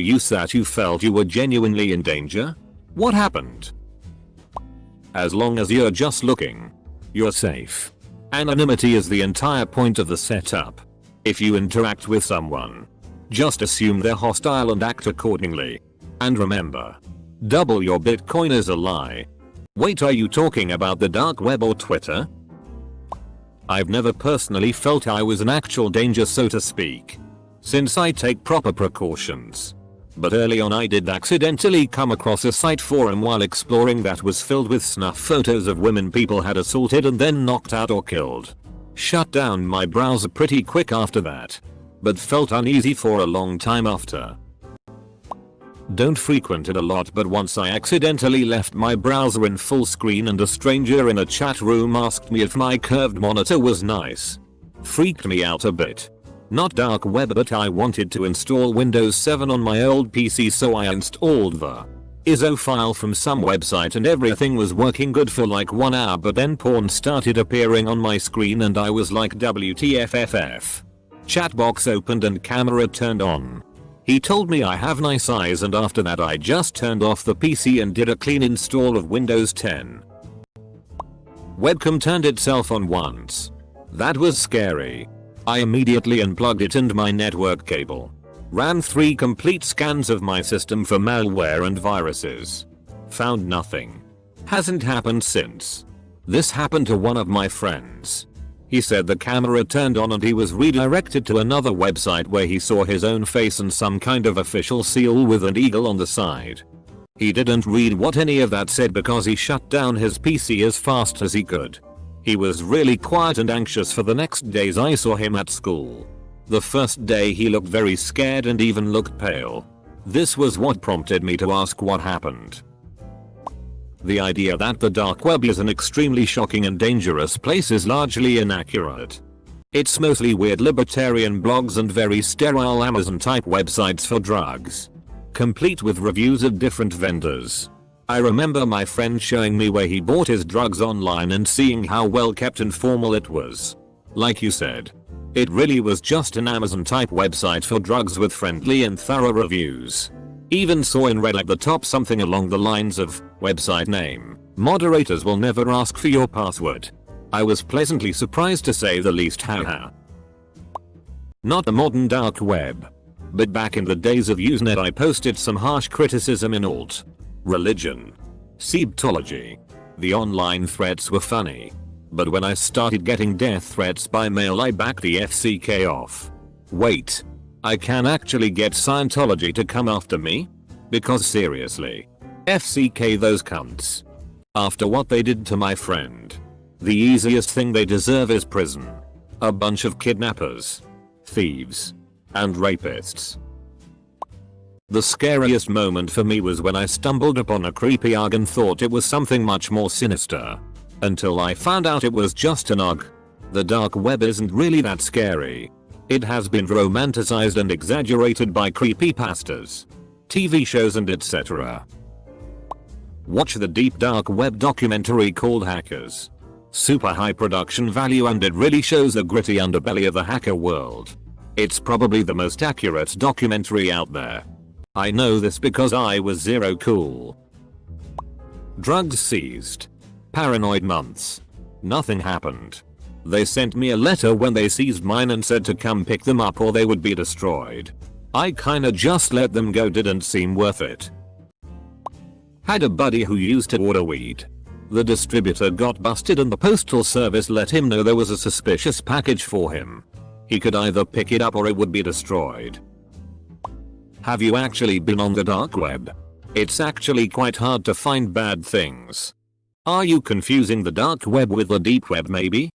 use that you felt you were genuinely in danger? What happened? As long as you're just looking, you're safe. Anonymity is the entire point of the setup. If you interact with someone, just assume they're hostile and act accordingly. And remember, double your Bitcoin is a lie. Wait, are you talking about the dark web or Twitter? I've never personally felt I was in actual danger, so to speak, since I take proper precautions. But early on I did accidentally come across a site forum while exploring that was filled with snuff photos of women people had assaulted and then knocked out or killed. Shut down my browser pretty quick after that, but felt uneasy for a long time after. Don't frequent it a lot, but once I accidentally left my browser in full screen and a stranger in a chat room asked me if my curved monitor was nice. Freaked me out a bit. Not dark web, but I wanted to install Windows 7 on my old PC, so I installed the ISO file from some website and everything was working good for like 1 hour, but then porn started appearing on my screen and I was like WTFFF. Chat box opened and camera turned on. He told me I have nice eyes, and after that I just turned off the PC and did a clean install of Windows 10. Webcam turned itself on once. That was scary. I immediately unplugged it and my network cable. Ran 3 complete scans of my system for malware and viruses. Found nothing. Hasn't happened since. This happened to one of my friends. He said the camera turned on and he was redirected to another website where he saw his own face and some kind of official seal with an eagle on the side. He didn't read what any of that said because he shut down his PC as fast as he could. He was really quiet and anxious for the next days I saw him at school. The first day he looked very scared and even looked pale. This was what prompted me to ask what happened. The idea that the dark web is an extremely shocking and dangerous place is largely inaccurate. It's mostly weird libertarian blogs and very sterile Amazon type websites for drugs, complete with reviews of different vendors. I remember my friend showing me where he bought his drugs online and seeing how well kept and formal it was. Like you said, it really was just an Amazon type website for drugs with friendly and thorough reviews. Even saw in red at the top something along the lines of, website name, moderators will never ask for your password. I was pleasantly surprised to say the least, haha. Not the modern dark web, but back in the days of Usenet I posted some harsh criticism in alt, religion, Sebtology. The online threats were funny, but when I started getting death threats by mail I backed the FCK off. Wait. I can actually get Scientology to come after me? Because seriously. FCK those cunts. After what they did to my friend. The easiest thing they deserve is prison. A bunch of kidnappers, thieves, and rapists. The scariest moment for me was when I stumbled upon a creepy URG and thought it was something much more sinister. Until I found out it was just an URG. The dark web isn't really that scary. It has been romanticized and exaggerated by creepypastas, TV shows and etc. Watch the deep dark web documentary called Hackers. Super high production value and it really shows the gritty underbelly of the hacker world. It's probably the most accurate documentary out there. I know this because I was zero cool. Drugs seized. Paranoid months. Nothing happened. They sent me a letter when they seized mine and said to come pick them up or they would be destroyed. I kinda just let them go, didn't seem worth it. Had a buddy who used to order weed. The distributor got busted and the postal service let him know there was a suspicious package for him. He could either pick it up or it would be destroyed. Have you actually been on the dark web? It's actually quite hard to find bad things. Are you confusing the dark web with the deep web maybe?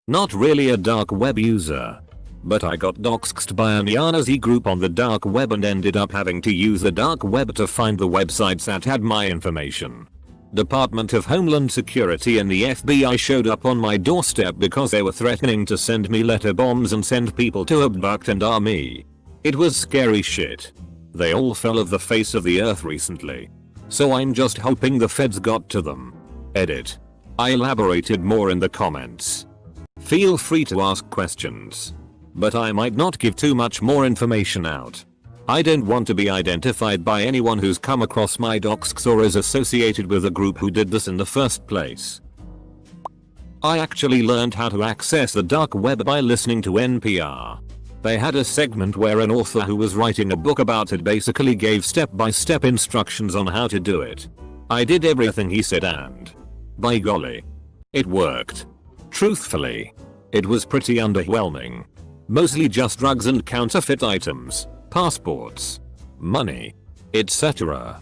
Not really a dark web user. But I got doxxed by an Nazi group on the dark web and ended up having to use the dark web to find the websites that had my information. Department of Homeland Security and the FBI showed up on my doorstep because they were threatening to send me letter bombs and send people to abduct and arm me. It was scary shit. They all fell off the face of the earth recently. So I'm just hoping the feds got to them. Edit. I elaborated more in the comments. Feel free to ask questions. But I might not give too much more information out. I don't want to be identified by anyone who's come across my docs or is associated with a group who did this in the first place. I actually learned how to access the dark web by listening to NPR. They had a segment where an author who was writing a book about it basically gave step-by-step instructions on how to do it. I did everything he said and, by golly, it worked. Truthfully, it was pretty underwhelming. Mostly just drugs and counterfeit items, passports, money, etc.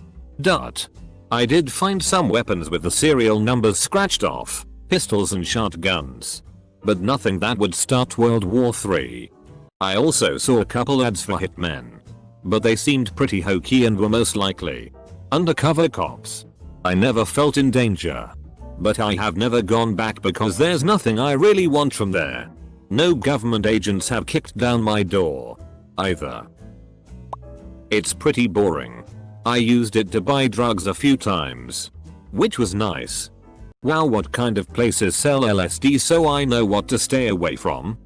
I did find some weapons with the serial numbers scratched off, pistols and shotguns. But nothing that would start World War III. I also saw a couple ads for hitmen. But they seemed pretty hokey and were most likely undercover cops. I never felt in danger. But I have never gone back because there's nothing I really want from there. No government agents have kicked down my door either. It's pretty boring. I used it to buy drugs a few times, which was nice. Wow, what kind of places sell LSD so I know what to stay away from?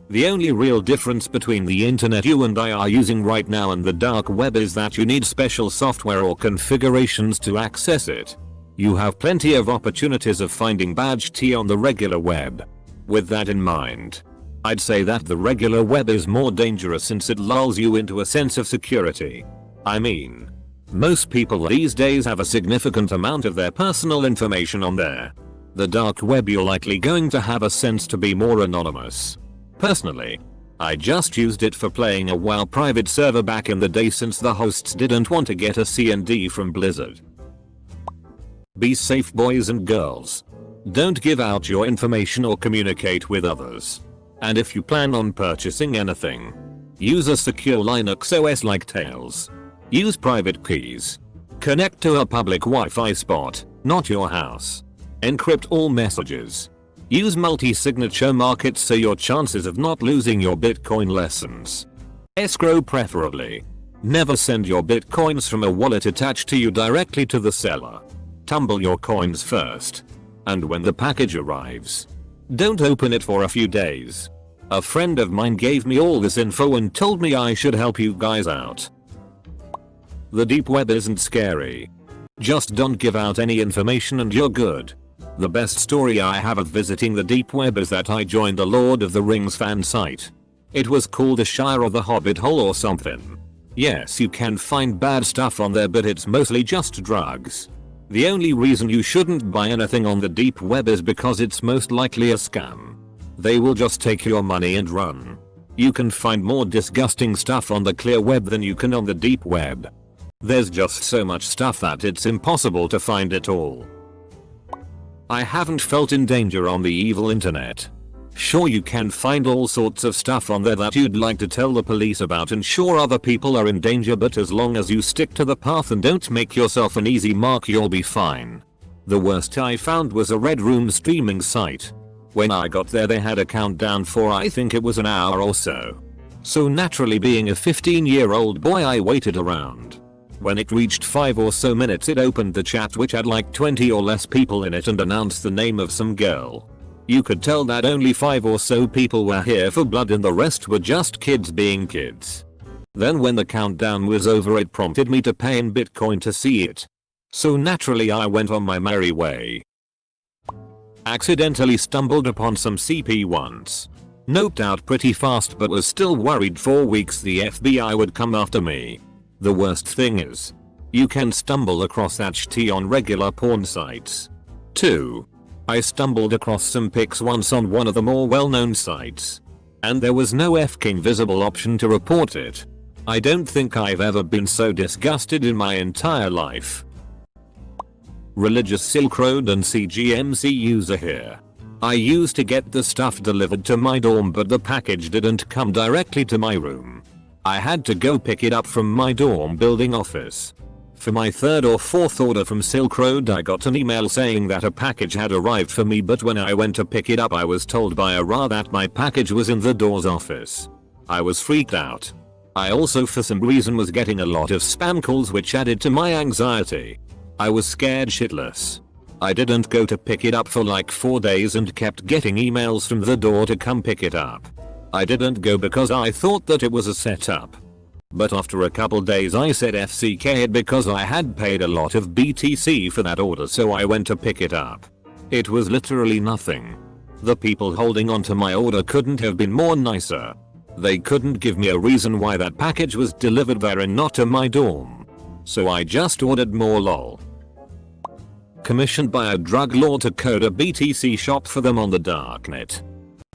The only real difference between the internet you and I are using right now and the dark web is that you need special software or configurations to access it. You have plenty of opportunities of finding badge tea on the regular web. With that in mind, I'd say that the regular web is more dangerous since it lulls you into a sense of security. I mean, most people these days have a significant amount of their personal information on there. The dark web you're likely going to have a sense to be more anonymous. Personally, I just used it for playing a WoW private server back in the day since the hosts didn't want to get a C&D from Blizzard. Be safe, boys and girls. Don't give out your information or communicate with others. And if you plan on purchasing anything, use a secure Linux OS like Tails. Use private keys. Connect to a public Wi-Fi spot, not your house. Encrypt all messages. Use multi-signature markets so your chances of not losing your Bitcoin lessens. Escrow preferably. Never send your Bitcoins from a wallet attached to you directly to the seller. Tumble your coins first. And when the package arrives, don't open it for a few days. A friend of mine gave me all this info and told me I should help you guys out. The deep web isn't scary. Just don't give out any information and you're good. The best story I have of visiting the deep web is that I joined the Lord of the Rings fan site. It was called the Shire of the Hobbit Hole or something. Yes, you can find bad stuff on there, but it's mostly just drugs. The only reason you shouldn't buy anything on the deep web is because it's most likely a scam. They will just take your money and run. You can find more disgusting stuff on the clear web than you can on the deep web. There's just so much stuff that it's impossible to find it all. I haven't felt in danger on the evil internet. Sure, you can find all sorts of stuff on there that you'd like to tell the police about, and sure, other people are in danger, but as long as you stick to the path and don't make yourself an easy mark, you'll be fine. The worst I found was a Red Room streaming site. When I got there they had a countdown for I think it was an hour or so. So naturally, being a 15-year-old boy, I waited around. When it reached 5 or so minutes it opened the chat, which had like 20 or less people in it, and announced the name of some girl. You could tell that only 5 or so people were here for blood and the rest were just kids being kids. Then when the countdown was over it prompted me to pay in Bitcoin to see it. So naturally I went on my merry way. Accidentally stumbled upon some CP once. Noped out pretty fast, but was still worried for weeks the FBI would come after me. The worst thing is, you can stumble across that shit on regular porn sites. 2. I stumbled across some pics once on one of the more well-known sites. And there was no f-king visible option to report it. I don't think I've ever been so disgusted in my entire life. Religious Silk Road and CGMC user here. I used to get the stuff delivered to my dorm, but the package didn't come directly to my room. I had to go pick it up from my dorm building office. For my 3rd or 4th order from Silk Road I got an email saying that a package had arrived for me, but when I went to pick it up I was told by a RA that my package was in the door's office. I was freaked out. I also for some reason was getting a lot of spam calls, which added to my anxiety. I was scared shitless. I didn't go to pick it up for like 4 days and kept getting emails from the door to come pick it up. I didn't go because I thought that it was a setup. But after a couple days I said FCK it because I had paid a lot of BTC for that order, so I went to pick it up. It was literally nothing. The people holding onto my order couldn't have been more nicer. They couldn't give me a reason why that package was delivered there and not to my dorm. So I just ordered more lol. Commissioned by a drug lord to code a BTC shop for them on the darknet.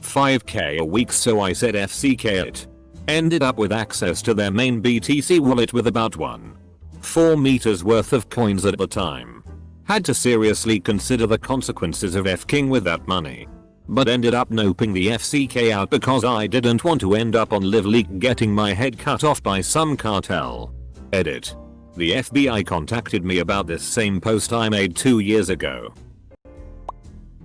5k a week, so I said FCK it. Ended up with access to their main BTC wallet with about 1.4 meters worth of coins at the time. Had to seriously consider the consequences of F-king with that money. But ended up noping the FCK out because I didn't want to end up on Live Leak getting my head cut off by some cartel. Edit. The FBI contacted me about this same post I made 2 years ago.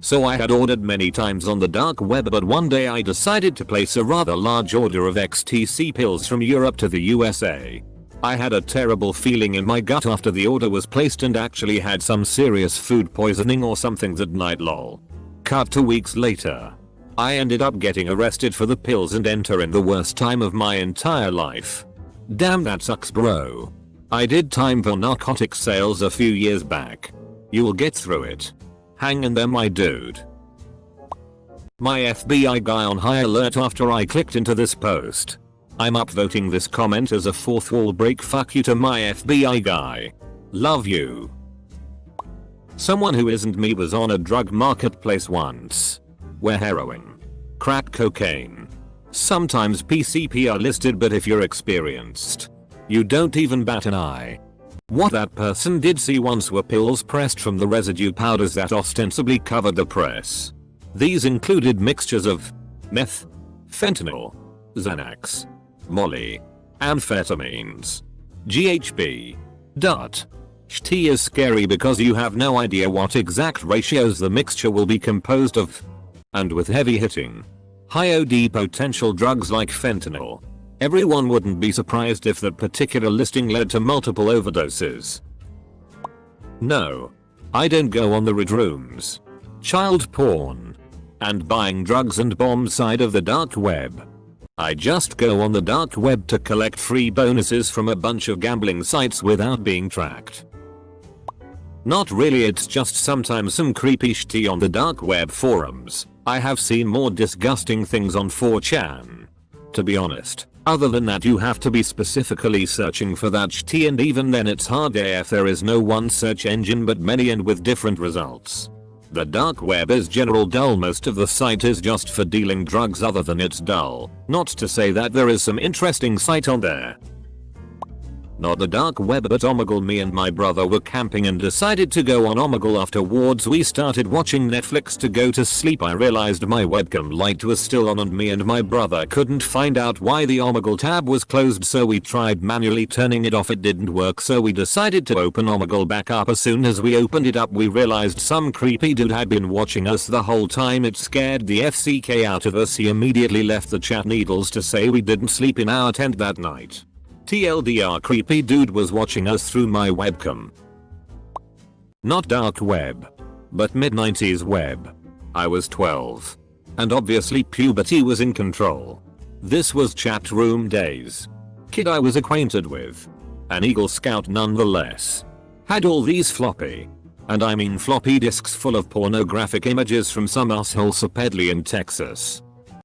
So I had ordered many times on the dark web, but one day I decided to place a rather large order of XTC pills from Europe to the USA. I had a terrible feeling in my gut after the order was placed and actually had some serious food poisoning or something that night lol. Cut to weeks later. I ended up getting arrested for the pills and entering the worst time of my entire life. Damn, that sucks, bro. I did time for narcotic sales a few years back. You'll get through it. Hang in there, my dude. My FBI guy on high alert after I clicked into this post. I'm upvoting this comment as a fourth wall break. Fuck you to my FBI guy. Love you. Someone who isn't me was on a drug marketplace once, where heroin, crack cocaine, sometimes PCP are listed, but if you're experienced, you don't even bat an eye. What that person did see once were pills pressed from the residue powders that ostensibly covered the press. These included mixtures of meth, fentanyl, Xanax, Molly, amphetamines, GHB, DOT. Ht is scary because you have no idea what exact ratios the mixture will be composed of. And with heavy hitting, high OD potential drugs like fentanyl, everyone wouldn't be surprised if that particular listing led to multiple overdoses. No, I don't go on the red rooms, child porn, and buying drugs and bombs side of the dark web. I just go on the dark web to collect free bonuses from a bunch of gambling sites without being tracked. Not really, it's just sometimes some creepy shit on the dark web forums. I have seen more disgusting things on 4chan. To be honest, other than that you have to be specifically searching for that shit, and even then it's hard AF. There is no one search engine but many and with different results. The dark web is general dull. Most of the site is just for dealing drugs, other than it's dull. Not to say that there is some interesting site on there. Not the dark web but Omegle. Me and my brother were camping and decided to go on Omegle. Afterwards we started watching Netflix to go to sleep. I realized my webcam light was still on and me and my brother couldn't find out why the Omegle tab was closed, so we tried manually turning it off. It didn't work, so we decided to open Omegle back up. As soon as we opened it up we realized some creepy dude had been watching us the whole time. It scared the FCK out of us. He immediately left the chat, needless to say we didn't sleep in our tent that night. TLDR, creepy dude was watching us through my webcam. Not dark web, but mid-90s web. I was 12. And obviously puberty was in control. This was chat room days. Kid I was acquainted with. An Eagle Scout nonetheless. Had all these floppy, and I mean floppy disks full of pornographic images from some asshole supposedly in Texas.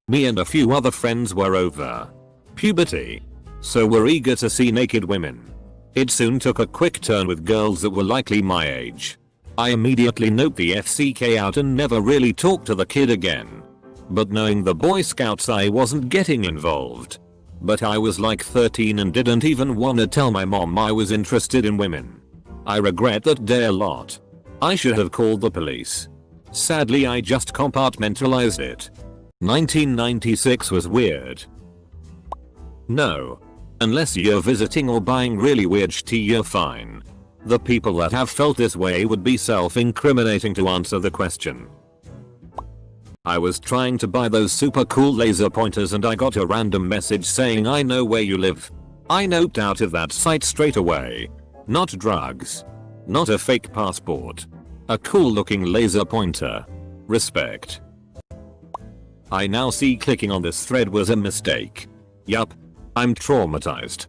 Me and a few other friends were over puberty, so we're eager to see naked women. It soon took a quick turn with girls that were likely my age. I immediately noped the FCK out and never really talked to the kid again. But knowing the Boy Scouts I wasn't getting involved. But I was like 13 and didn't even wanna tell my mom I was interested in women. I regret that day a lot. I should have called the police. Sadly I just compartmentalized it. 1996 was weird. No. Unless you're visiting or buying really weird shit, you're fine. The people that have felt this way would be self-incriminating to answer the question. I was trying to buy those super cool laser pointers and I got a random message saying I know where you live. I noped out of that site straight away. Not drugs. Not a fake passport. A cool looking laser pointer. Respect. I now see clicking on this thread was a mistake. Yup. I'm traumatized.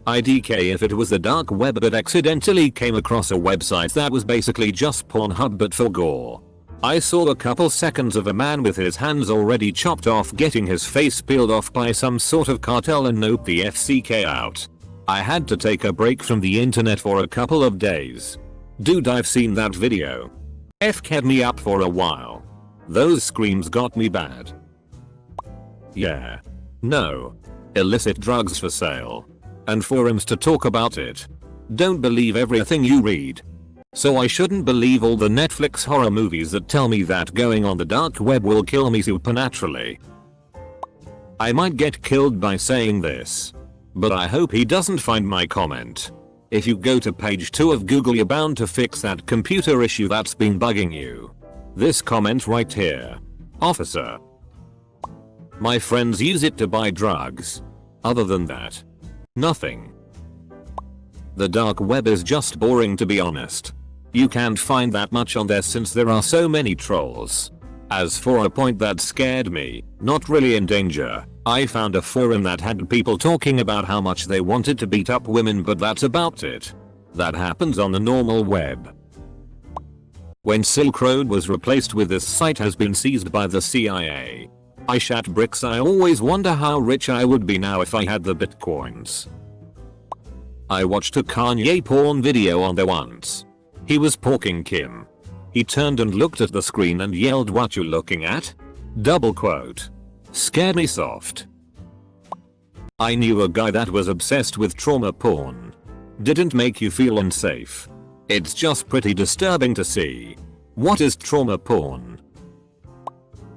IDK if it was the dark web but accidentally came across a website that was basically just Pornhub but for gore. I saw a couple seconds of a man with his hands already chopped off getting his face peeled off by some sort of cartel and nope the FCK out. I had to take a break from the internet for a couple of days. Dude, I've seen that video. F kept me up for a while. Those screams got me bad. Yeah. No. Illicit drugs for sale. And forums to talk about it. Don't believe everything you read. So I shouldn't believe all the Netflix horror movies that tell me that going on the dark web will kill me supernaturally. I might get killed by saying this. But I hope he doesn't find my comment. If you go to page 2 of Google you're bound to fix that computer issue that's been bugging you. This comment right here. Officer. My friends use it to buy drugs. Other than that. Nothing. The dark web is just boring to be honest. You can't find that much on there since there are so many trolls. As for a point that scared me, not really in danger, I found a forum that had people talking about how much they wanted to beat up women but that's about it. That happens on the normal web. When Silk Road was replaced with this site has been seized by the CIA. I shat bricks. I always wonder how rich I would be now if I had the bitcoins. I watched a Kanye porn video on there once. He was porking Kim. He turned and looked at the screen and yelled, "What you looking at?" Double quote. Scared me soft. I knew a guy that was obsessed with trauma porn. Didn't make you feel unsafe. It's just pretty disturbing to see. What is trauma porn?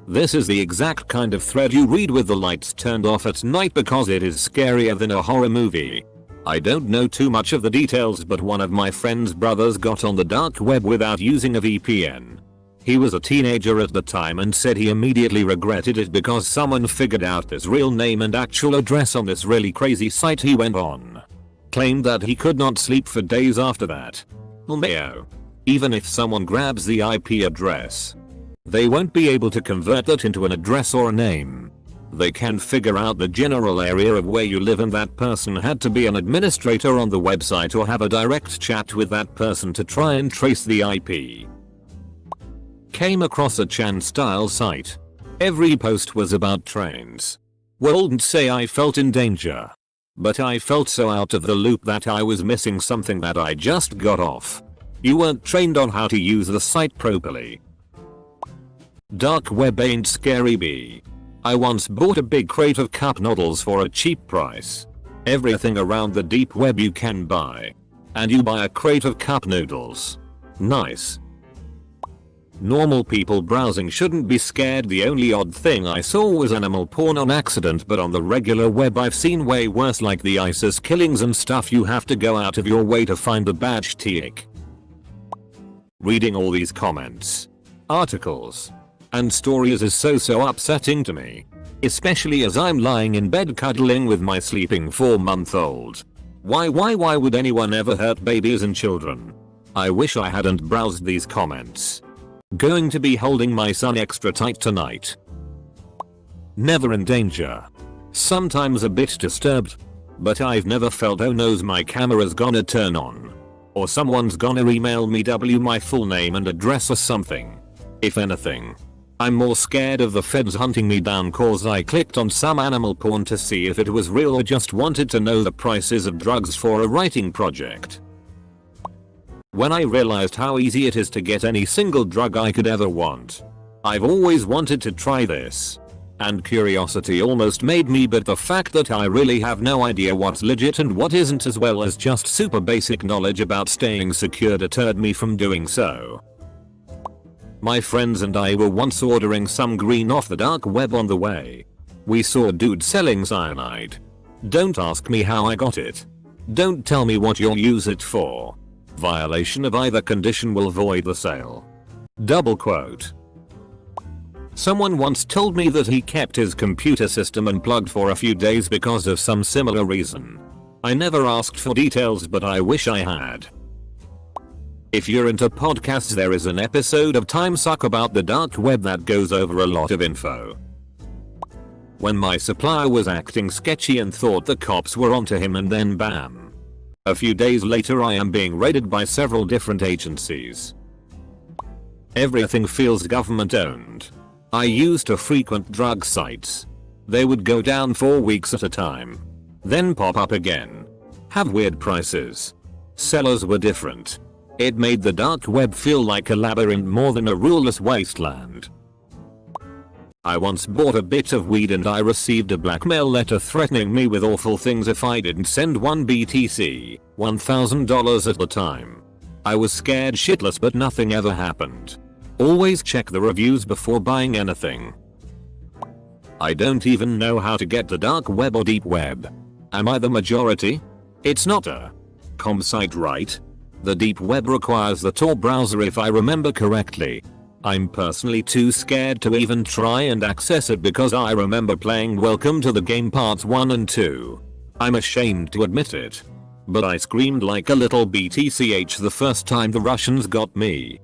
This is the exact kind of thread you read with the lights turned off at night because it is scarier than a horror movie. I don't know too much of the details but one of my friend's brothers got on the dark web without using a VPN. He was a teenager at the time and said he immediately regretted it because someone figured out his real name and actual address on this really crazy site he went on. Claimed that he could not sleep for days after that. LMAO. Even if someone grabs the IP address, they won't be able to convert that into an address or a name. They can figure out the general area of where you live and that person had to be an administrator on the website or have a direct chat with that person to try and trace the IP. Came across a Chan style site. Every post was about trains. Wouldn't say I felt in danger. But I felt so out of the loop that I was missing something that I just got off. You weren't trained on how to use the site properly. Dark web ain't scary B. I once bought a big crate of cup noodles for a cheap price. Everything around the deep web you can buy. And you buy a crate of cup noodles. Nice. Normal people browsing shouldn't be scared. The only odd thing I saw was animal porn on accident, but on the regular web I've seen way worse like the ISIS killings and stuff. You have to go out of your way to find the badge tick. Reading all these comments, articles, and stories is so upsetting to me. Especially as I'm lying in bed cuddling with my sleeping 4-month-old. Why would anyone ever hurt babies and children? I wish I hadn't browsed these comments. Going to be holding my son extra tight tonight. Never in danger. Sometimes a bit disturbed. But I've never felt oh no's my camera's gonna turn on. Or someone's gonna email me my full name and address or something. If anything, I'm more scared of the feds hunting me down cause I clicked on some animal porn to see if it was real or just wanted to know the prices of drugs for a writing project. When I realized how easy it is to get any single drug I could ever want. I've always wanted to try this. And curiosity almost made me, but the fact that I really have no idea what's legit and what isn't, as well as just super basic knowledge about staying secure, deterred me from doing so. My friends and I were once ordering some green off the dark web on the way. We saw a dude selling cyanide. Don't ask me how I got it. Don't tell me what you'll use it for. Violation of either condition will void the sale. Double quote. Someone once told me that he kept his computer system unplugged for a few days because of some similar reason. I never asked for details, but I wish I had. If you're into podcasts, there is an episode of Time Suck about the dark web that goes over a lot of info. When my supplier was acting sketchy and thought the cops were onto him, and then bam. A few days later I am being raided by several different agencies. Everything feels government owned. I used to frequent drug sites. They would go down for weeks at a time. Then pop up again. Have weird prices. Sellers were different. It made the dark web feel like a labyrinth more than a ruleless wasteland. I once bought a bit of weed and I received a blackmail letter threatening me with awful things if I didn't send 1 BTC, $1,000 at the time. I was scared shitless but nothing ever happened. Always check the reviews before buying anything. I don't even know how to get the dark web or deep web. Am I the majority? It's not a com site, right? The deep web requires the Tor browser if I remember correctly. I'm personally too scared to even try and access it because I remember playing Welcome to the Game Parts 1 and 2. I'm ashamed to admit it. But I screamed like a little BTCH the first time the Russians got me.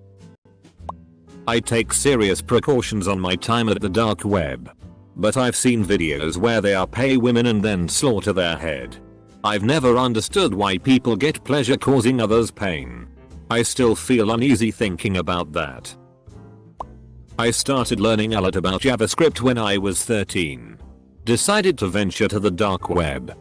I take serious precautions on my time at the dark web. But I've seen videos where they pay women and then slaughter their head. I've never understood why people get pleasure causing others pain. I still feel uneasy thinking about that. I started learning a lot about JavaScript when I was 13. Decided to venture to the dark web.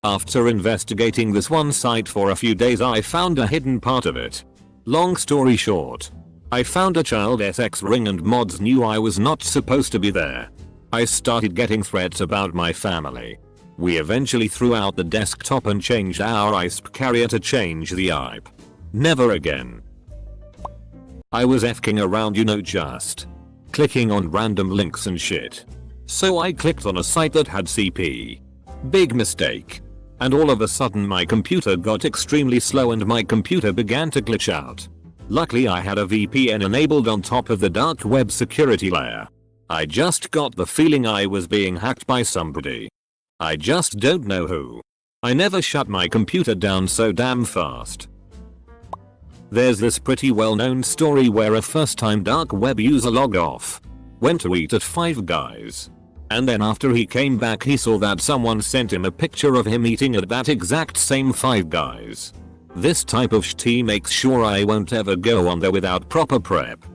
After investigating this one site for a few days I found a hidden part of it. Long story short, I found a child SX ring and mods knew I was not supposed to be there. I started getting threats about my family. We eventually threw out the desktop and changed our ISP carrier to change the IP. Never again. I was fking around, just clicking on random links and shit. So I clicked on a site that had CP. Big mistake. And all of a sudden my computer got extremely slow and my computer began to glitch out. Luckily I had a VPN enabled on top of the dark web security layer. I just got the feeling I was being hacked by somebody. I just don't know who. I never shut my computer down so damn fast. There's this pretty well-known story where a first-time dark web user logged off. Went to eat at Five Guys. And then after he came back he saw that someone sent him a picture of him eating at that exact same Five Guys. This type of shit makes sure I won't ever go on there without proper prep.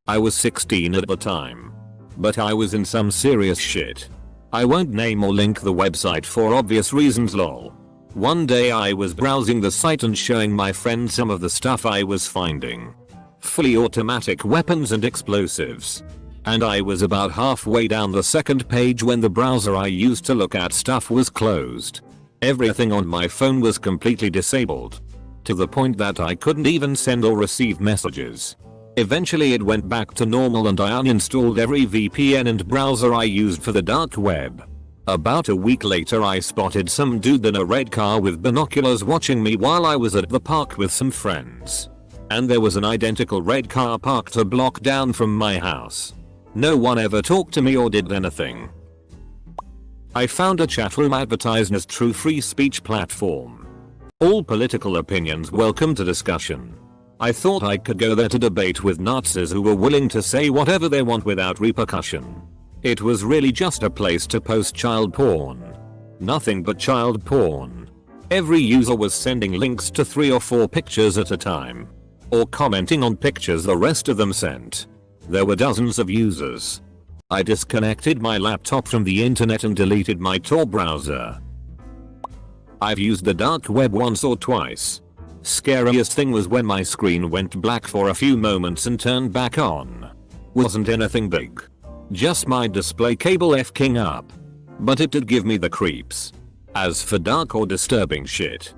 I was 16 at the time. But I was in some serious shit. I won't name or link the website for obvious reasons lol. One day I was browsing the site and showing my friend some of the stuff I was finding. Fully automatic weapons and explosives. And I was about halfway down the second page when the browser I used to look at stuff was closed. Everything on my phone was completely disabled. To the point that I couldn't even send or receive messages. Eventually it went back to normal and I uninstalled every VPN and browser I used for the dark web. About a week later I spotted some dude in a red car with binoculars watching me while I was at the park with some friends. And there was an identical red car parked a block down from my house. No one ever talked to me or did anything. I found a chat room advertised as true free speech platform. All political opinions welcome to discussion. I thought I could go there to debate with Nazis who were willing to say whatever they want without repercussion. It was really just a place to post child porn. Nothing but child porn. Every user was sending links to 3 or 4 pictures at a time. Or commenting on pictures the rest of them sent. There were dozens of users. I disconnected my laptop from the internet and deleted my Tor browser. I've used the dark web once or twice. Scariest thing was when my screen went black for a few moments and turned back on. Wasn't anything big. Just my display cable fking up. But it did give me the creeps. As for dark or disturbing shit,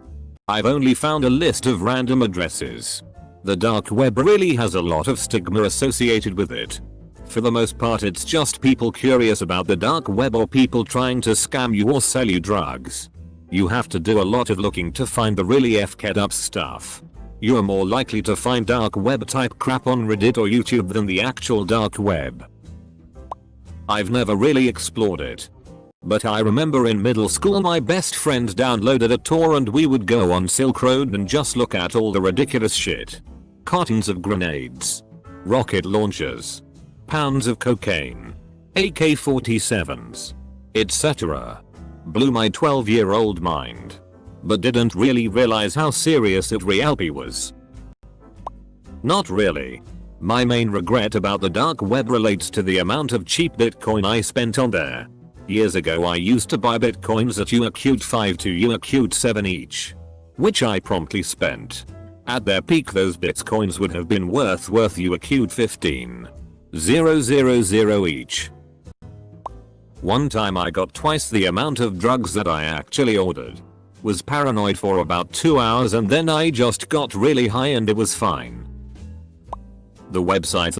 I've only found a list of random addresses. The dark web really has a lot of stigma associated with it. For the most part it's just people curious about the dark web or people trying to scam you or sell you drugs. You have to do a lot of looking to find the really fked up stuff. You're more likely to find dark web type crap on Reddit or YouTube than the actual dark web. I've never really explored it. But I remember in middle school my best friend downloaded a Tor and we would go on Silk Road and just look at all the ridiculous shit. Cartons of grenades. Rocket launchers. Pounds of cocaine. AK-47s. Etc. Blew my 12-year-old mind. but didn't really realize how serious it reality was. Not really. My main regret about the dark web relates to the amount of cheap Bitcoin I spent on there. Years ago I used to buy Bitcoins at UAQ 5 to UAQ 7 each, which I promptly spent. At their peak those Bitcoins would have been worth UAQ 15,000 each. One time I got twice the amount of drugs that I actually ordered. Was paranoid for about 2 hours and then I just got really high and it was fine. The website